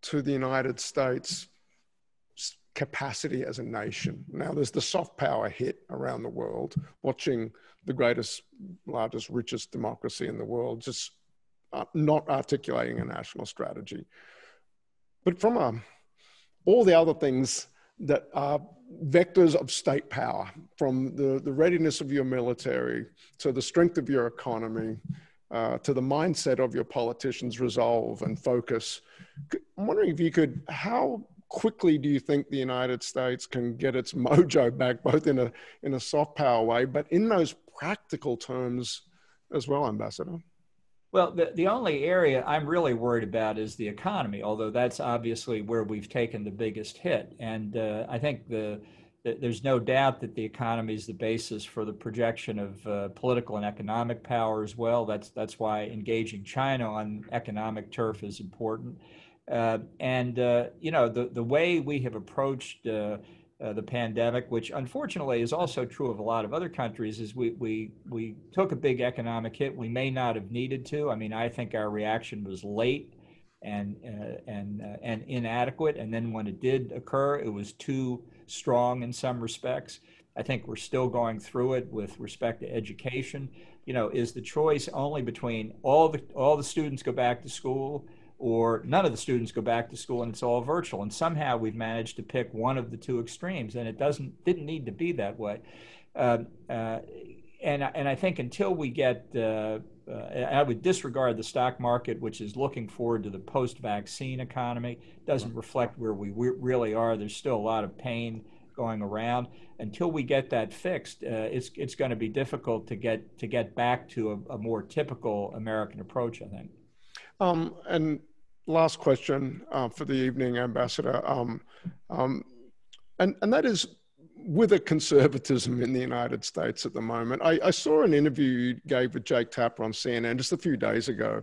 to the United States' capacity as a nation? Now, there's the soft power hit around the world, watching the greatest, largest, richest democracy in the world just not articulating a national strategy. But from all the other things that are vectors of state power, from the readiness of your military, to the strength of your economy, to the mindset of your politicians' resolve and focus, I'm wondering if you could, how quickly do you think the United States can get its mojo back, both in a soft power way, but in those practical terms as well, Ambassador? Well, the only area I'm really worried about is the economy, although that's obviously where we've taken the biggest hit. And I think there's no doubt that the economy is the basis for the projection of political and economic power as well. That's why engaging China on economic turf is important. You know, the way we have approached the pandemic, which unfortunately is also true of a lot of other countries, is we took a big economic hit. We may not have needed to. I mean, I think our reaction was late and inadequate. And then when it did occur, it was too strong in some respects. I think we're still going through it with respect to education. You know, is the choice only between all the students go back to school, or none of the students go back to school and it's all virtual? And somehow we've managed to pick one of the two extremes, and it didn't need to be that way. And I think until we get, I would disregard the stock market, which is looking forward to the post-vaccine economy, doesn't reflect where we really are. There's still a lot of pain going around. Until we get that fixed, it's going to be difficult to get back to a more typical American approach, I think. And last question for the evening, Ambassador, and that is, with a conservatism in the United States at the moment. I saw an interview you gave with Jake Tapper on CNN just a few days ago,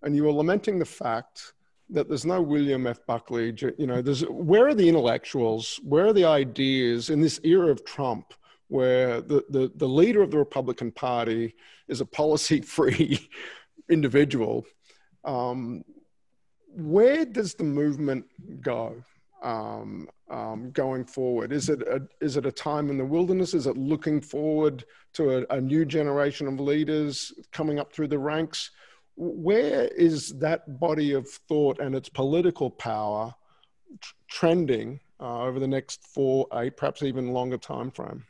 and you were lamenting the fact that there's no William F. Buckley. You know, where are the intellectuals? Where are the ideas in this era of Trump, where the leader of the Republican Party is a policy-free individual? Where does the movement go going forward? Is it a time in the wilderness? Is it looking forward to a new generation of leaders coming up through the ranks? Where is that body of thought and its political power trending over the next 4, 8, perhaps even longer time frame?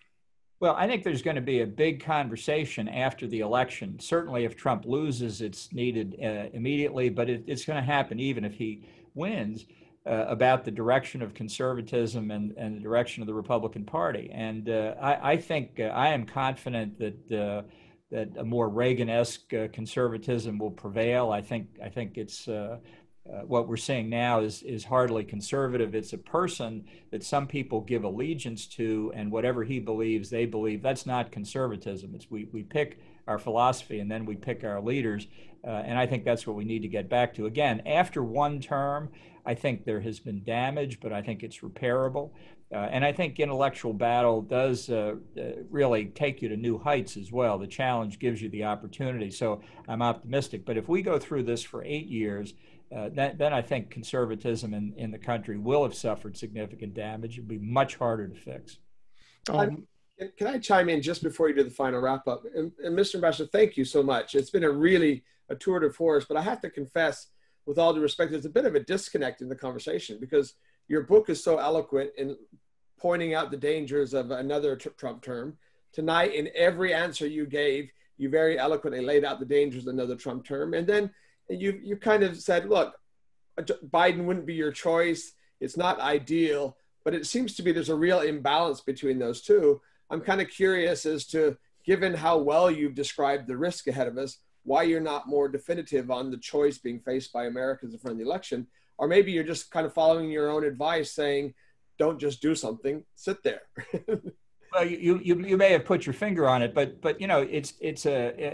Well, I think there's going to be a big conversation after the election. Certainly, if Trump loses, it's needed immediately, but it's going to happen even if he wins, about the direction of conservatism and the direction of the Republican Party. And I think I am confident that a more Reagan-esque conservatism will prevail. I think it's what we're seeing now is hardly conservative. It's a person that some people give allegiance to, and whatever he believes, they believe. That's not conservatism. It's we pick our philosophy and then we pick our leaders, and I think that's what we need to get back to. Again, after one term, I think there has been damage, but I think it's repairable. And I think intellectual battle does really take you to new heights as well. The challenge gives you the opportunity. So I'm optimistic. But if we go through this for 8 years, then I think conservatism in the country will have suffered significant damage. It'll be much harder to fix. Can I chime in just before you do the final wrap up? And Mr. Ambassador, thank you so much. It's been a tour de force, but I have to confess, with all due respect, there's a bit of a disconnect in the conversation, because your book is so eloquent in pointing out the dangers of another Trump term. Tonight, in every answer you gave, You very eloquently laid out the dangers of another Trump term. And then you kind of said, look, Biden wouldn't be your choice. It's not ideal, but it seems to be there's a real imbalance between those two. I'm kind of curious as to, given how well you've described the risk ahead of us, why you're not more definitive on the choice being faced by Americans in front of the election. Or maybe you're just kind of following your own advice saying, don't just do something, sit there. Well, you may have put your finger on it, but you know,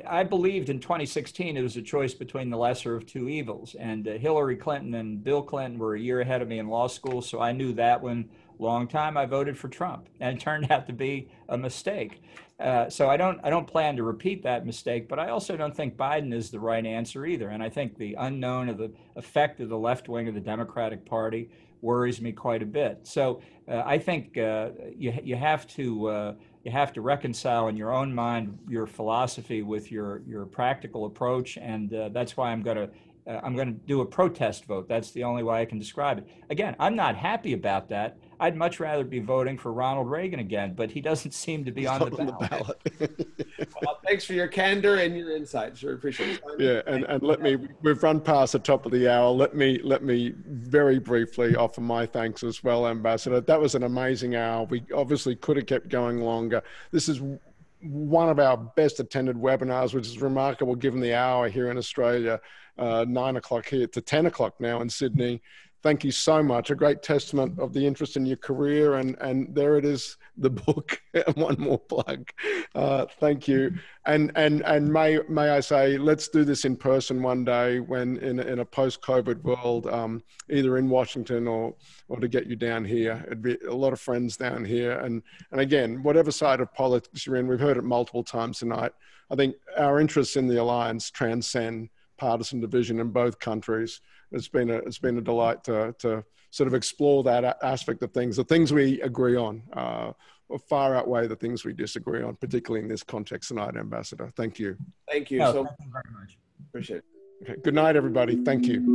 I believed in 2016 it was a choice between the lesser of two evils, and Hillary Clinton and Bill Clinton were a year ahead of me in law school, so I knew that one long time. I voted for Trump, and it turned out to be a mistake. So I don't plan to repeat that mistake, but I also don't think Biden is the right answer either. And I think the unknown of the effect of the left wing of the Democratic Party worries me quite a bit. So I think you have to reconcile in your own mind your philosophy with your practical approach, and that's why I'm going to do a protest vote. That's the only way I can describe it. Again, I'm not happy about that. I'd much rather be voting for Ronald Reagan again, but he doesn't seem to be on the ballot. Well, thanks for your candor and your insights. Sure appreciate it. Yeah, and we've run past the top of the hour. Let me very briefly offer my thanks as well, Ambassador. That was an amazing hour. We obviously could have kept going longer. This is one of our best attended webinars, which is remarkable given the hour here in Australia, 9 o'clock here to 10 o'clock now in Sydney. Thank you so much. A great testament of the interest in your career. And there it is, the book. One more plug. Thank you. And may I say, let's do this in person one day when in a post-COVID world, either in Washington or to get you down here. It'd be a lot of friends down here. And again, whatever side of politics you're in, we've heard it multiple times tonight. I think our interests in the alliance transcend partisan division in both countries. It's been a delight to sort of explore that aspect of things. The things we agree on far outweigh the things we disagree on, particularly in this context tonight, Ambassador. Thank you. Thank you. Thank you very much. Appreciate it. Okay. Good night, everybody. Thank you.